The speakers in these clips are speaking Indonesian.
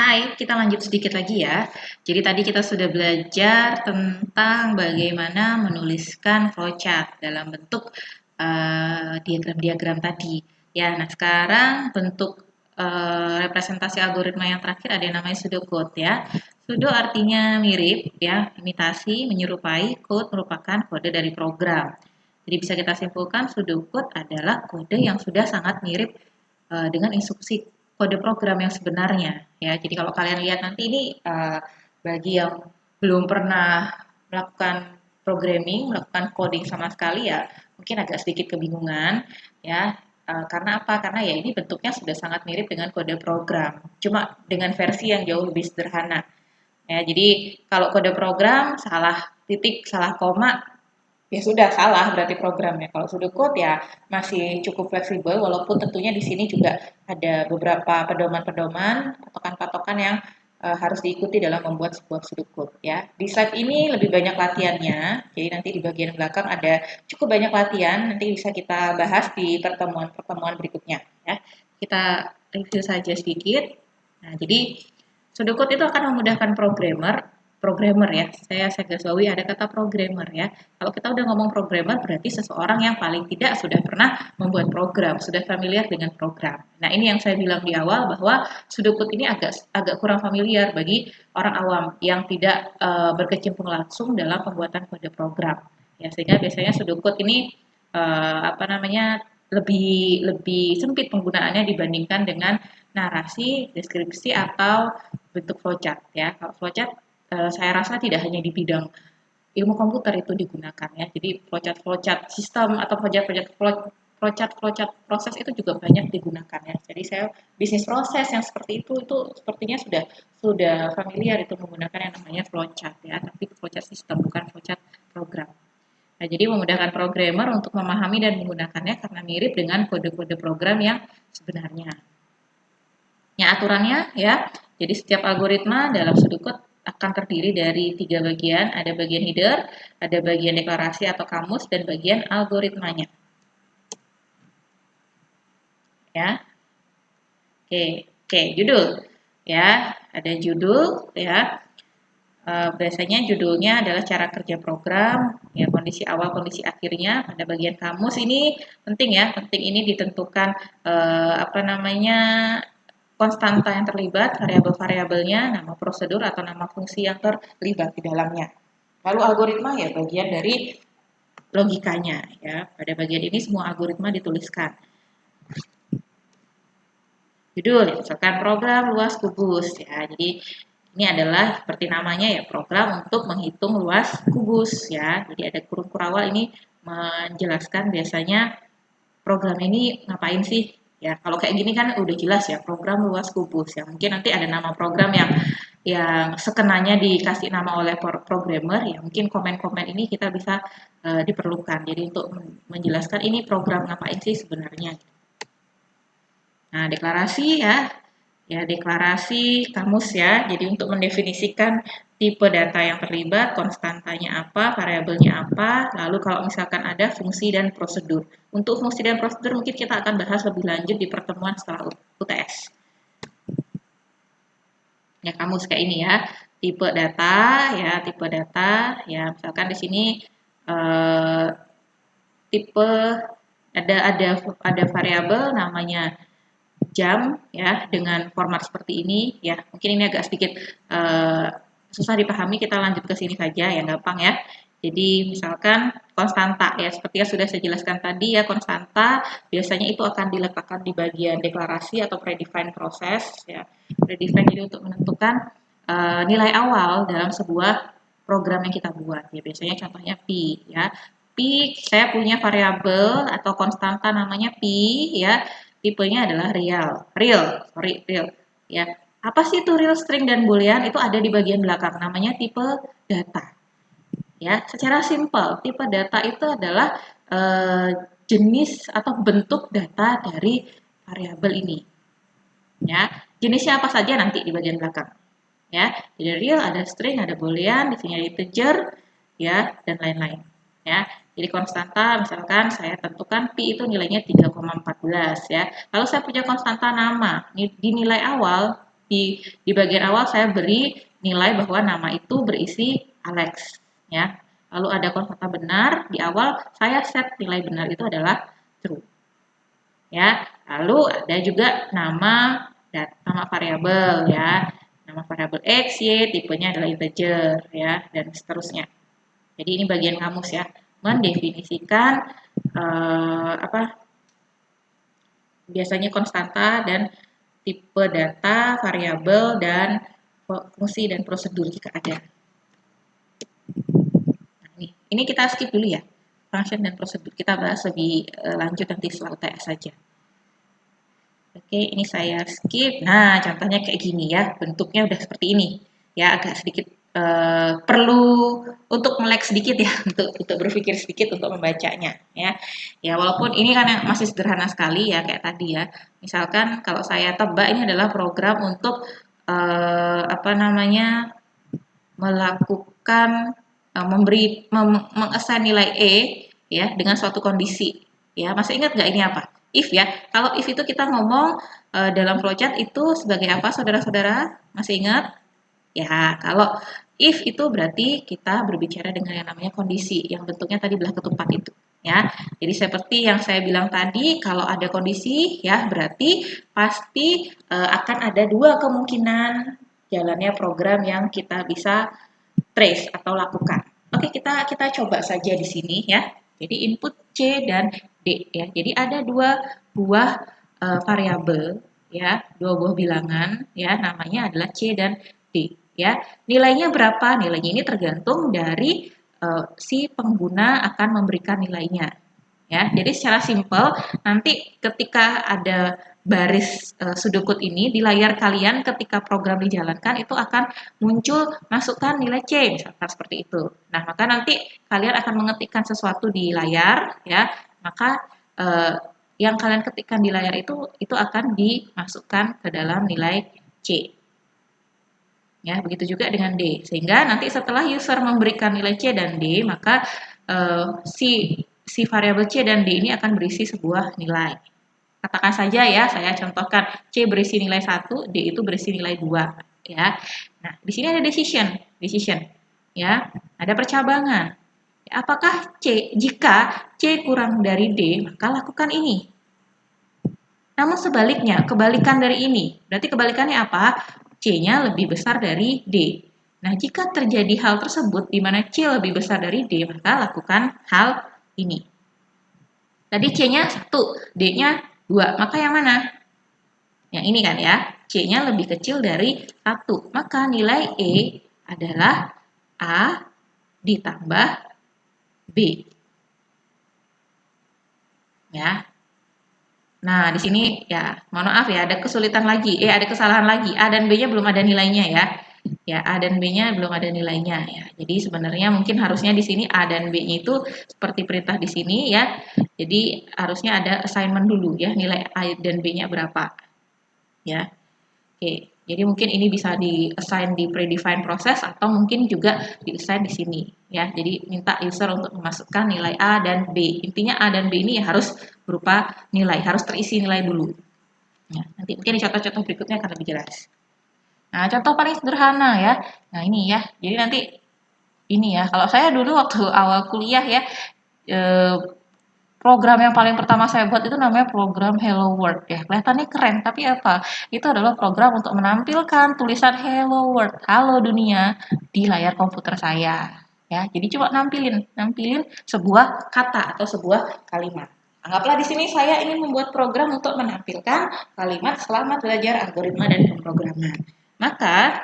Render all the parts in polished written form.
Hai, kita lanjut sedikit lagi ya. Jadi tadi kita sudah belajar tentang bagaimana menuliskan flowchart dalam bentuk diagram-diagram tadi. Ya, nah sekarang bentuk representasi algoritma yang terakhir ada yang namanya pseudocode ya. Pseudo artinya mirip ya, imitasi, menyerupai, code merupakan kode dari program. Jadi bisa kita simpulkan pseudocode adalah kode yang sudah sangat mirip dengan instruksi kode program yang sebenarnya ya. Jadi kalau kalian lihat nanti ini bagi yang belum pernah melakukan programming, melakukan coding sama sekali ya, mungkin agak sedikit kebingungan ya. Karena apa? Karena ya ini bentuknya sudah sangat mirip dengan kode program, cuma dengan versi yang jauh lebih sederhana. Ya, jadi kalau kode program salah titik, salah koma, ya sudah salah berarti programnya. Kalau pseudocode ya masih cukup fleksibel walaupun tentunya di sini juga ada beberapa pedoman-pedoman, patokan-patokan yang harus diikuti dalam membuat sebuah pseudocode ya. Di slide ini lebih banyak latihannya. Jadi nanti di bagian belakang ada cukup banyak latihan, nanti bisa kita bahas di pertemuan-pertemuan berikutnya ya. Kita review saja sedikit. Nah, jadi pseudocode itu akan memudahkan programmer ya. Saya garis bawahi ada kata programmer ya. Kalau kita udah ngomong programmer berarti seseorang yang paling tidak sudah pernah membuat program, sudah familiar dengan program. Nah, ini yang saya bilang di awal bahwa pseudocode ini agak kurang familiar bagi orang awam yang tidak berkecimpung langsung dalam pembuatan kode program. Ya, sehingga biasanya pseudocode ini apa namanya lebih lebih sempit penggunaannya dibandingkan dengan narasi, deskripsi atau bentuk flowchart ya. Kalau flowchart saya rasa tidak hanya di bidang ilmu komputer itu digunakan ya. Jadi flowchart sistem atau flowchart proses itu juga banyak digunakan ya. Jadi saya bisnis proses yang seperti itu sepertinya sudah familiar itu menggunakan yang namanya flowchart ya, tapi flowchart sistem bukan flowchart program. Nah, jadi memudahkan programmer untuk memahami dan menggunakannya karena mirip dengan kode-kode program yang sebenarnya. Ya, aturannya ya. Jadi setiap algoritma dalam pseudocode akan terdiri dari 3 bagian, ada bagian header, ada bagian deklarasi atau kamus, dan bagian algoritmanya. Ya, oke, judul. Ya, ada judul ya. Biasanya judulnya adalah cara kerja program, ya kondisi awal, kondisi akhirnya. Pada bagian kamus ini penting ya, penting ini ditentukan apa namanya konstanta yang terlibat, variabel-variabelnya, nama prosedur atau nama fungsi yang terlibat di dalamnya. Lalu algoritma ya bagian dari logikanya ya. Pada bagian ini semua algoritma dituliskan. Judul ya, misalkan program luas kubus ya. Jadi ini adalah seperti namanya ya, program untuk menghitung luas kubus ya. Jadi ada kurung awal ini menjelaskan biasanya program ini ngapain sih? Ya, kalau kayak gini kan udah jelas ya, program luas kubus ya. Mungkin nanti ada nama program yang sekenanya dikasih nama oleh programmer ya. Mungkin komen-komen ini kita bisa diperlukan. Jadi untuk menjelaskan ini program ngapain sih sebenarnya. Nah, deklarasi ya. Ya, deklarasi kamus ya. Jadi untuk mendefinisikan tipe data yang terlibat, konstantanya apa, variabelnya apa, lalu kalau misalkan ada fungsi dan prosedur. Untuk fungsi dan prosedur mungkin kita akan bahas lebih lanjut di pertemuan setelah UTS. Ya, kamus kayak ini ya. Tipe data ya, misalkan di sini eh, tipe ada variabel namanya jam ya dengan format seperti ini ya. Mungkin ini agak sedikit susah dipahami, kita lanjut ke sini saja yang gampang ya. Jadi misalkan konstanta ya, seperti yang sudah saya jelaskan tadi ya, konstanta biasanya itu akan diletakkan di bagian deklarasi atau predefined process ya. Predefined jadi untuk menentukan nilai awal dalam sebuah program yang kita buat ya. Biasanya contohnya pi ya. Pi, saya punya variabel atau konstanta namanya pi ya. Tipenya adalah real ya. Apa sih itu real, string, dan boolean? Itu ada di bagian belakang, namanya tipe data. Ya, secara simpel, tipe data itu adalah jenis atau bentuk data dari variabel ini. Ya, jenisnya apa saja nanti di bagian belakang. Ya, jadi real, ada string, ada boolean, di sini ada integer, ya, dan lain-lain. Ya, jadi konstanta, misalkan saya tentukan pi itu nilainya 3,14 ya. Lalu saya punya konstanta nama, di nilai awal di bagian awal saya beri nilai bahwa nama itu berisi Alex, ya. Lalu ada kosakata benar, di awal saya set nilai benar itu adalah true. Ya. Lalu ada juga nama variabel, ya. Nama variabel X, Y, tipenya adalah integer, ya, dan seterusnya. Jadi ini bagian kamus, ya, mendefinisikan biasanya konstanta dan tipe data, variabel, dan fungsi dan prosedur jika ada. Nah, ini kita skip dulu ya, function dan prosedur. Kita bahas lebih lanjut nanti setelah UTS saja. Oke, ini saya skip. Nah, contohnya kayak gini ya, bentuknya udah seperti ini. Ya, agak sedikit perlu untuk melek sedikit ya, untuk berpikir sedikit untuk membacanya ya. Ya, walaupun ini kan masih sederhana sekali ya kayak tadi ya. Misalkan kalau saya tebak ini adalah program untuk melakukan mengassign nilai E ya dengan suatu kondisi. Ya, masih ingat nggak ini apa? If ya. Kalau if itu kita ngomong dalam flowchart itu sebagai apa, saudara-saudara? Masih ingat? Ya, kalau if itu berarti kita berbicara dengan yang namanya kondisi, yang bentuknya tadi belah ketupat itu. Ya, jadi seperti yang saya bilang tadi, kalau ada kondisi, ya berarti pasti akan ada dua kemungkinan jalannya program yang kita bisa trace atau lakukan. Oke, kita coba saja di sini ya. Jadi input C dan D ya. Jadi ada dua buah variabel ya, dua buah bilangan ya, namanya adalah C dan D ya. Nilainya berapa? Nilainya ini tergantung dari si pengguna akan memberikan nilainya. Ya, jadi secara simpel nanti ketika ada baris sudokut ini di layar kalian ketika program dijalankan itu akan muncul masukkan nilai C misalkan seperti itu. Nah, maka nanti kalian akan mengetikkan sesuatu di layar ya, maka yang kalian ketikkan di layar itu akan dimasukkan ke dalam nilai C. Ya, begitu juga dengan D. Sehingga nanti setelah user memberikan nilai C dan D, maka si variabel C dan D ini akan berisi sebuah nilai. Katakan saja ya, saya contohkan C berisi nilai 1, D itu berisi nilai 2, ya. Nah, di sini ada decision, ya. Ada percabangan. Apakah jika C kurang dari D, maka lakukan ini. Namun sebaliknya, kebalikan dari ini. Berarti kebalikannya apa? C-nya lebih besar dari D. Nah, jika terjadi hal tersebut di mana C lebih besar dari D, maka lakukan hal ini. Tadi C-nya 1, D-nya 2. Maka yang mana? Yang ini kan ya. C-nya lebih kecil dari 1. Maka nilai E adalah A ditambah B. Ya. Nah, di sini ya, mohon maaf ya, ada kesulitan lagi. Ada kesalahan lagi. A dan B-nya belum ada nilainya ya. Ya, A dan B-nya belum ada nilainya ya. Jadi sebenarnya mungkin harusnya di sini A dan B-nya itu seperti perintah di sini ya. Jadi harusnya ada assignment dulu ya, nilai A dan B-nya berapa. Ya. Oke. Jadi mungkin ini bisa di-assign di predefined proses atau mungkin juga di-assign di sini ya. Jadi minta user untuk memasukkan nilai A dan B. Intinya A dan B ini harus berupa nilai, harus terisi nilai dulu. Ya, nanti mungkin di contoh-contoh berikutnya akan lebih jelas. Nah, contoh paling sederhana ya. Nah, ini ya. Jadi nanti ini ya, kalau saya dulu waktu awal kuliah ya, program yang paling pertama saya buat itu namanya program Hello World ya. Kelihatannya keren, tapi apa? Itu adalah program untuk menampilkan tulisan Hello World, halo dunia di layar komputer saya. Ya, jadi coba nampilin sebuah kata atau sebuah kalimat. Anggaplah di sini saya ingin membuat program untuk menampilkan kalimat selamat belajar algoritma dan pemrograman. Maka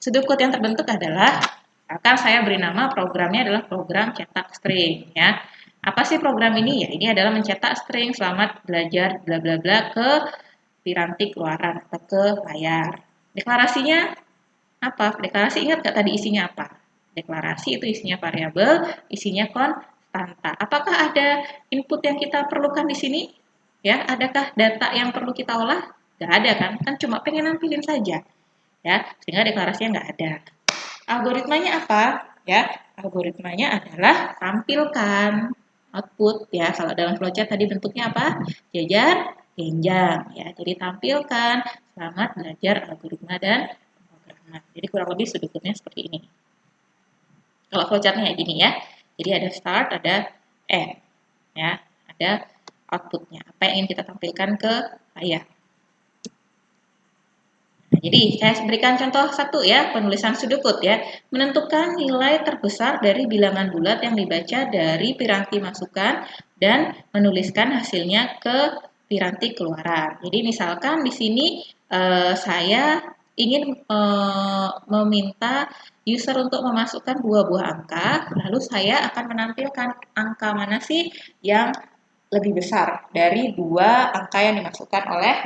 sudokut yang terbentuk adalah akan saya beri nama programnya adalah program cetak string ya. Apa sih program ini? Ya, ini adalah mencetak string selamat belajar bla bla bla ke piranti keluaran atau ke layar. Deklarasinya apa? Deklarasi ingat gak tadi isinya apa? Deklarasi itu isinya variabel, isinya konstanta. Apakah ada input yang kita perlukan di sini? Ya, adakah data yang perlu kita olah? Gak ada kan? Kan cuma pengen nampilin saja. Ya, sehingga deklarasinya nggak ada. Algoritmanya apa? Ya, algoritmanya adalah tampilkan output ya. Kalau dalam flowchart tadi bentuknya apa? Jajar, genjang ya. Jadi tampilkan Selamat belajar algoritma dan pemrograman. Jadi kurang lebih sudut-sudutnya seperti ini. Kalau flowchartnya kayak gini ya. Jadi ada start, ada end. Ya, ada outputnya. Apa yang ingin kita tampilkan ke layar. Nah, jadi saya berikan contoh satu ya, penulisan sudokode ya. Menentukan nilai terbesar dari bilangan bulat yang dibaca dari piranti masukan dan menuliskan hasilnya ke piranti keluaran. Jadi misalkan di sini saya ingin meminta user untuk memasukkan dua buah angka, lalu saya akan menampilkan angka mana sih yang lebih besar dari dua angka yang dimasukkan oleh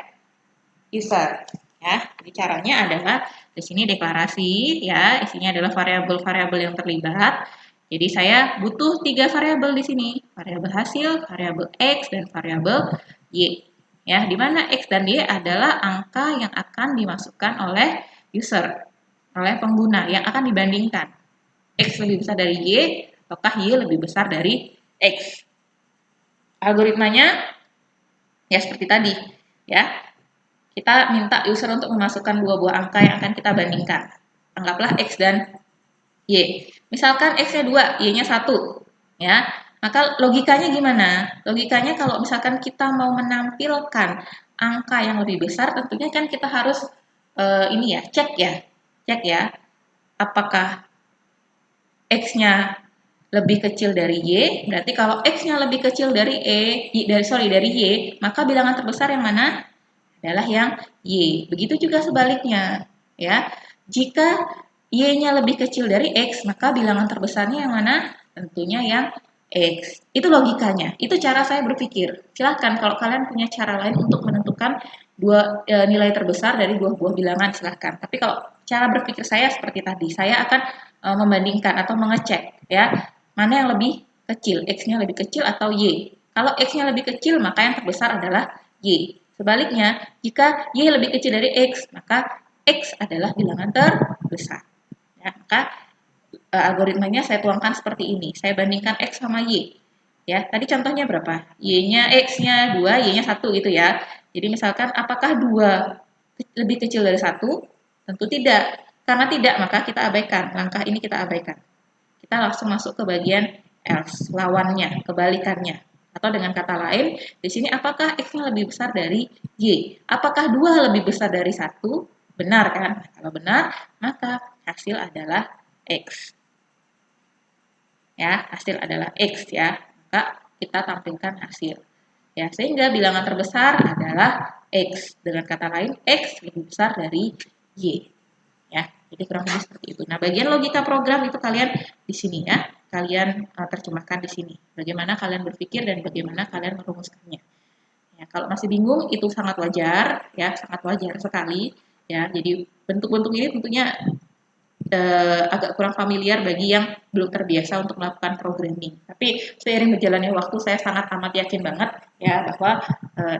user. Ya, jadi caranya adalah di sini deklarasi ya, isinya adalah variabel-variabel yang terlibat. Jadi saya butuh 3 variabel di sini, variabel hasil, variabel X dan variabel Y. Ya, di mana X dan Y adalah angka yang akan dimasukkan oleh user, oleh pengguna yang akan dibandingkan. X lebih besar dari Y, ataukah Y lebih besar dari X. Algoritmanya ya seperti tadi, ya. Kita minta user untuk memasukkan dua buah angka yang akan kita bandingkan. Anggaplah X dan Y. Misalkan X-nya 2, Y-nya 1. Ya. Maka logikanya gimana? Logikanya kalau misalkan kita mau menampilkan angka yang lebih besar, tentunya kan kita harus ini ya, cek ya. Cek ya. Apakah X-nya lebih kecil dari Y, berarti kalau X-nya lebih kecil dari dari Y, maka bilangan terbesar yang mana? Adalah yang Y. Begitu juga sebaliknya, ya. Jika Y-nya lebih kecil dari X, maka bilangan terbesarnya yang mana? Tentunya yang X. Itu logikanya. Itu cara saya berpikir. Silahkan kalau kalian punya cara lain untuk menentukan nilai terbesar dari dua buah bilangan, silahkan. Tapi kalau cara berpikir saya seperti tadi, saya akan membandingkan atau mengecek ya, mana yang lebih kecil, X-nya lebih kecil atau Y. Kalau X-nya lebih kecil, maka yang terbesar adalah Y. Sebaliknya, jika Y lebih kecil dari X, maka X adalah bilangan terbesar. Ya, maka algoritmanya saya tuangkan seperti ini. Saya bandingkan X sama Y. Ya, tadi contohnya berapa? Y-nya X-nya 2, Y-nya 1 gitu ya. Jadi misalkan apakah 2 lebih kecil dari 1? Tentu tidak. Karena tidak, maka kita abaikan. Langkah ini kita abaikan. Kita langsung masuk ke bagian else, lawannya, kebalikannya. Atau dengan kata lain, di sini apakah X-nya lebih besar dari Y? Apakah 2 lebih besar dari 1? Benar kan? Kalau benar, maka hasil adalah X. Ya, hasil adalah X ya. Maka kita tampilkan hasil. Ya, sehingga bilangan terbesar adalah X. Dengan kata lain, X lebih besar dari Y. Ya, jadi kurang lebih seperti itu. Nah, bagian logika program itu kalian di sini ya. Kalian terjemahkan di sini. Bagaimana kalian berpikir dan bagaimana kalian merumuskannya. Ya, kalau masih bingung itu sangat wajar ya, sangat wajar sekali ya. Jadi bentuk-bentuk ini tentunya agak kurang familiar bagi yang belum terbiasa untuk melakukan programming. Tapi seiring berjalannya waktu saya sangat amat yakin banget ya bahwa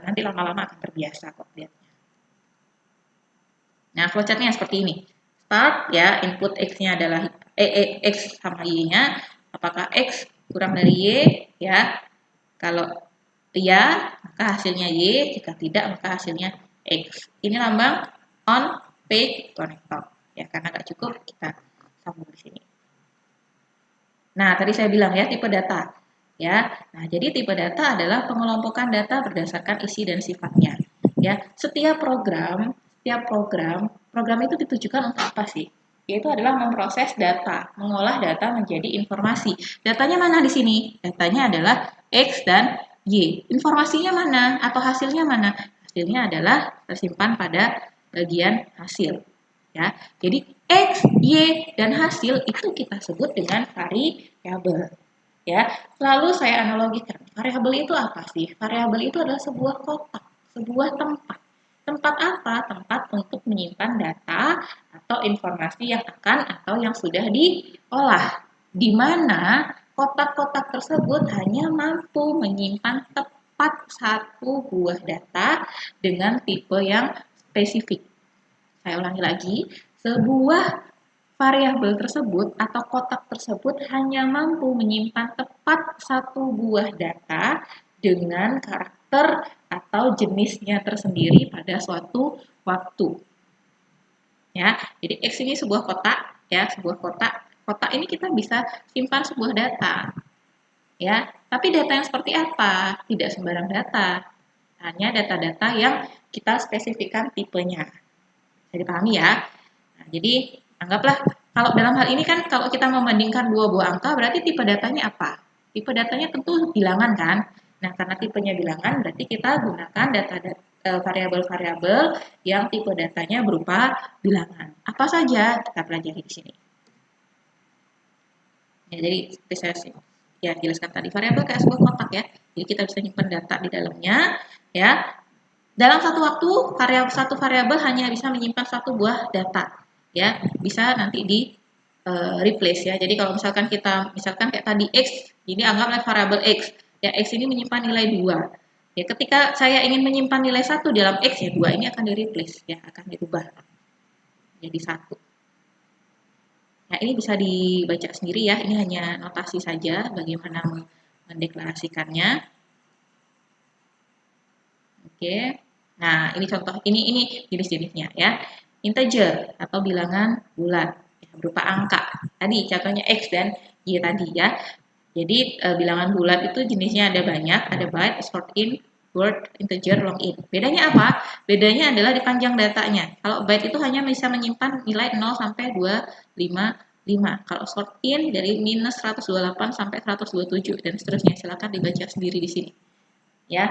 nanti lama-lama akan terbiasa kok lihatnya. Nah, flowchartnya seperti ini. Start ya, input X-nya adalah X sama Y-nya. Apakah X kurang dari Y ya? Kalau iya, maka hasilnya Y. Jika tidak, maka hasilnya X. Ini lambang on page connector. Ya, karena nggak cukup, kita sambung di sini. Nah, tadi saya bilang ya, tipe data. Ya, nah jadi tipe data adalah pengelompokan data berdasarkan isi dan sifatnya. Ya, setiap program itu ditujukan untuk apa sih? Yaitu adalah memproses data, mengolah data menjadi informasi. Datanya mana di sini? Datanya adalah X dan Y. Informasinya mana atau hasilnya mana? Hasilnya adalah tersimpan pada bagian hasil. Ya, jadi X, Y, dan hasil itu kita sebut dengan variabel. Ya, lalu saya analogikan. Variabel itu apa sih? Variabel itu adalah sebuah kotak, sebuah tempat. Tempat apa? Tempat untuk menyimpan data atau informasi yang akan atau yang sudah diolah. Di mana kotak-kotak tersebut hanya mampu menyimpan tepat satu buah data dengan tipe yang spesifik. Saya ulangi lagi, sebuah variabel tersebut atau kotak tersebut hanya mampu menyimpan tepat satu buah data dengan karakter karakter atau jenisnya tersendiri pada suatu waktu. Ya, jadi X ini sebuah kotak, ya, sebuah kotak. Kotak ini kita bisa simpan sebuah data, ya. Tapi data yang seperti apa? Tidak sembarang data. Hanya data-data yang kita spesifikkan tipenya. Bisa dipahami ya? Nah, jadi anggaplah kalau dalam hal ini kan kalau kita membandingkan dua buah angka berarti tipe datanya apa? Tipe datanya tentu bilangan kan? Nah, karena tipenya bilangan berarti kita gunakan variabel-variabel yang tipe datanya berupa bilangan. Apa saja kita pelajari di sini. Ya, jadi seperti saya ya jelaskan tadi, variabel kayak sebuah kotak ya. Jadi kita bisa nyimpan data di dalamnya ya. Dalam satu waktu satu variabel hanya bisa menyimpan satu buah data ya. Bisa nanti di replace ya. Jadi kalau misalkan kayak tadi X, ini anggaplah variabel X. Ya, X ini menyimpan nilai 2. Ya, ketika saya ingin menyimpan nilai 1 dalam X ya 2 ini akan di-replace ya, akan dirubah jadi 1. Nah, ini bisa dibaca sendiri ya. Ini hanya notasi saja bagaimana mendeklarasikannya. Oke. Nah, ini contoh ini jenis-jenisnya ya. Integer atau bilangan bulat ya, berupa angka. Tadi contohnya X dan Y tadi ya. Jadi bilangan bulat itu jenisnya ada banyak, ada byte, short in, word, integer, long in. Bedanya apa? Bedanya adalah di panjang datanya. Kalau byte itu hanya bisa menyimpan nilai 0 sampai 255. Kalau short in dari minus 128 sampai 127 dan seterusnya. Silakan dibaca sendiri di sini. Ya.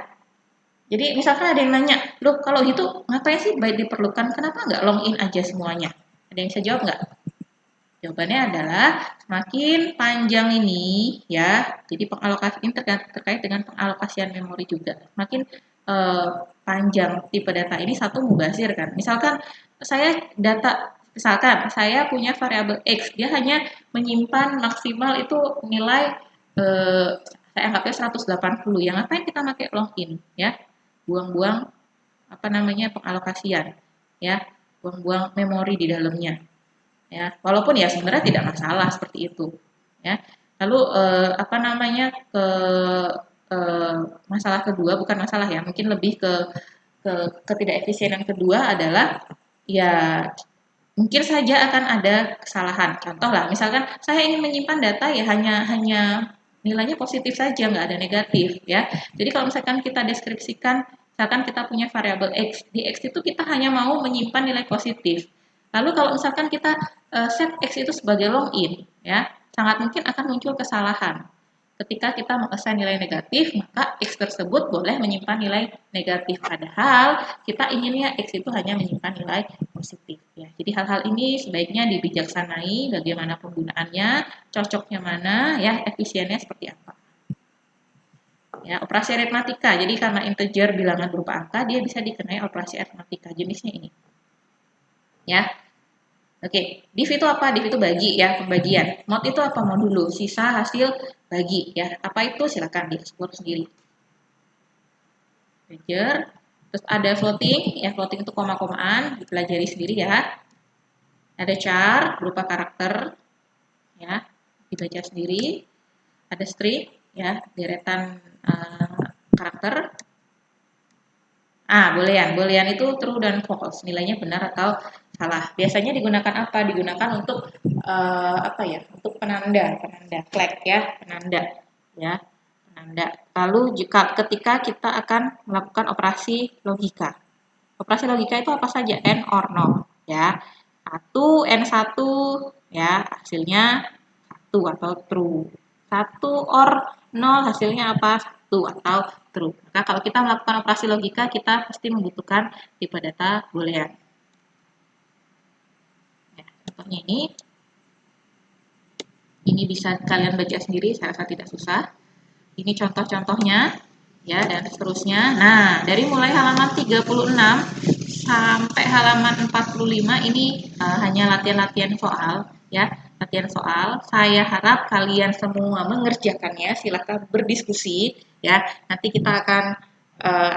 Jadi misalkan ada yang nanya, loh kalau gitu ngapain sih byte diperlukan? Kenapa nggak long in aja semuanya? Ada yang bisa jawab nggak? Jawabannya adalah semakin panjang ini ya, jadi pengalokasi ini terkait dengan pengalokasian memori juga. Semakin panjang tipe data ini satu mubazir kan. Misalkan saya punya variabel X, dia hanya menyimpan maksimal itu nilai saya anggapnya 180. Yang ngapain kita pakai login ya? Buang-buang apa namanya pengalokasian ya, buang-buang memori di dalamnya. Ya, walaupun ya sebenarnya tidak masalah seperti itu ya. Lalu apa namanya masalah kedua, bukan masalah ya, mungkin lebih ke ketidakefisienan kedua adalah ya mungkin saja akan ada kesalahan. Contoh lah, misalkan saya ingin menyimpan data ya hanya nilainya positif saja, nggak ada negatif ya. Jadi kalau misalkan kita deskripsikan, misalkan kita punya variabel X, di X itu kita hanya mau menyimpan nilai positif. Lalu kalau misalkan kita set X itu sebagai long in, ya, sangat mungkin akan muncul kesalahan. Ketika kita mengassign nilai negatif, maka X tersebut boleh menyimpan nilai negatif. Padahal kita inginnya X itu hanya menyimpan nilai positif. Ya. Jadi hal-hal ini sebaiknya dibijaksanai bagaimana penggunaannya, cocoknya mana, ya efisiennya seperti apa. Ya, operasi aritmatika. Jadi karena integer bilangan berupa angka, dia bisa dikenai operasi aritmatika. Jenisnya ini. Ya, oke, div itu apa? Div itu bagi ya, pembagian. Mod itu apa? Modulo, sisa hasil bagi ya. Apa itu? Silakan dieksplor sendiri. Integer, terus ada floating, ya floating itu koma-komaan, dipelajari sendiri ya. Ada char berupa karakter, ya, dibaca sendiri. Ada string, ya, deretan karakter. Boolean itu true dan false, nilainya benar atau salah. Biasanya digunakan apa? Digunakan untuk apa ya? Untuk penanda flag ya, penanda. Lalu ketika kita akan melakukan operasi logika. Operasi logika itu apa saja? N or no, ya. N1 ya, hasilnya 1 atau true. 1 or 0 hasilnya apa? 1 atau true. Maka kalau kita melakukan operasi logika, kita pasti membutuhkan tipe data boolean. Ya, contohnya ini bisa kalian baca sendiri, saya rasa tidak susah. Ini contoh-contohnya, ya, dan seterusnya. Nah, dari mulai halaman 36 sampai halaman 45 ini hanya latihan-latihan soal, ya, latihan soal. Saya harap kalian semua mengerjakannya. Silakan berdiskusi, ya. Nanti kita akan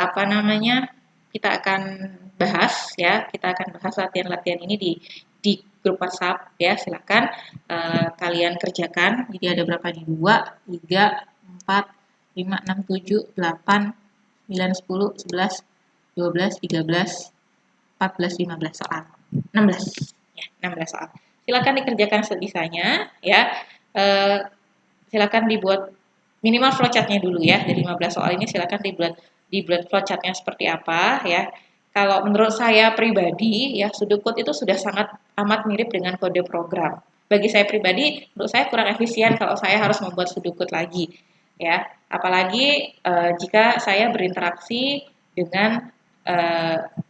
apa namanya? Kita akan bahas, ya. Kita akan bahas latihan-latihan ini di grup WhatsApp, ya. Silakan kalian kerjakan. Jadi ada berapa nih? 2, 3, 4, 5, 6, 7, 8, 9, 10, 11, 12, 13, 14, 15 soal. 16. Ya, 16 soal. Silakan dikerjakan sebisanya ya. Silakan dibuat minimal flowchartnya dulu ya. Dari 15 soal ini silakan dibuat flowchartnya seperti apa ya. Kalau menurut saya pribadi ya, Sudocode itu sudah sangat amat mirip dengan kode program. Bagi saya pribadi, menurut saya kurang efisien kalau saya harus membuat Sudocode lagi ya. Apalagi jika saya berinteraksi dengan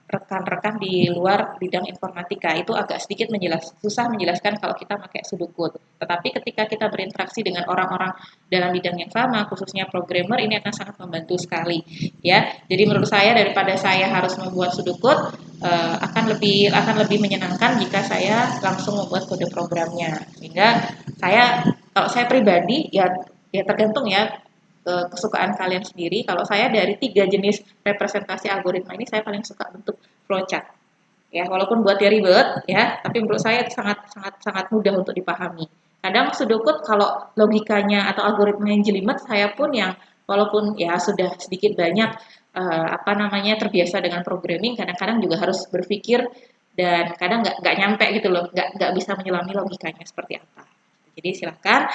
rekan-rekan di luar bidang informatika, itu agak sedikit susah menjelaskan kalau kita pakai Sudocode. Tetapi ketika kita berinteraksi dengan orang-orang dalam bidang yang sama, khususnya programmer, ini akan sangat membantu sekali ya. Jadi menurut saya daripada saya harus membuat Sudocode, akan lebih menyenangkan jika saya langsung membuat kode programnya. Sehingga kalau saya pribadi ya tergantung ya kesukaan kalian sendiri. Kalau saya dari 3 jenis representasi algoritma ini saya paling suka bentuk flowchart. Ya, walaupun buatnya ribet ya, tapi menurut saya itu sangat sangat sangat mudah untuk dipahami. Kadang Sudocode kalau logikanya atau algoritmanya jelimet, saya pun yang walaupun ya sudah sedikit banyak terbiasa dengan programming, kadang-kadang juga harus berpikir dan kadang nggak nyampe gitu loh, nggak bisa menyelami logikanya seperti apa. Jadi silahkan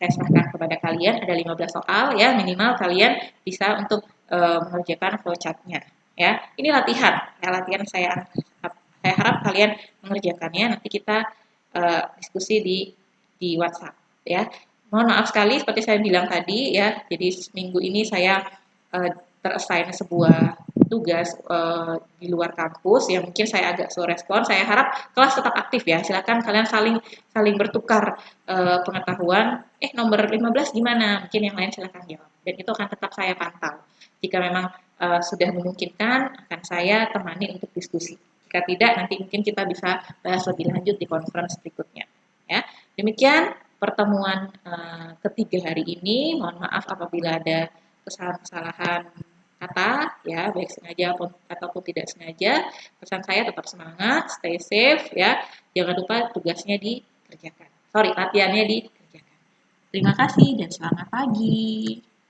saya serahkan kepada kalian, ada 15 soal ya, minimal kalian bisa untuk mengerjakan flowchart-nya ya. Ini latihan, ya latihan saya harap kalian mengerjakannya. Nanti kita diskusi di WhatsApp ya. Mohon maaf sekali seperti saya bilang tadi ya. Jadi minggu ini saya terassign sebuah tugas di luar kampus yang mungkin saya agak slow respon. Saya harap kelas tetap aktif ya. Silakan kalian saling bertukar pengetahuan. Nomor 15 gimana? Mungkin yang lain silakan jawab. Dan itu akan tetap saya pantau. Jika memang sudah memungkinkan, akan saya temani untuk diskusi. Jika tidak, nanti mungkin kita bisa bahas lebih lanjut di conference berikutnya. Ya, demikian pertemuan ketiga hari ini. Mohon maaf apabila ada kesalahan-kesalahan kata, ya baik sengaja ataupun tidak sengaja. Pesan saya tetap semangat, stay safe, ya. Jangan lupa tugasnya dikerjakan. Latihannya dikerjakan. Terima kasih dan selamat pagi.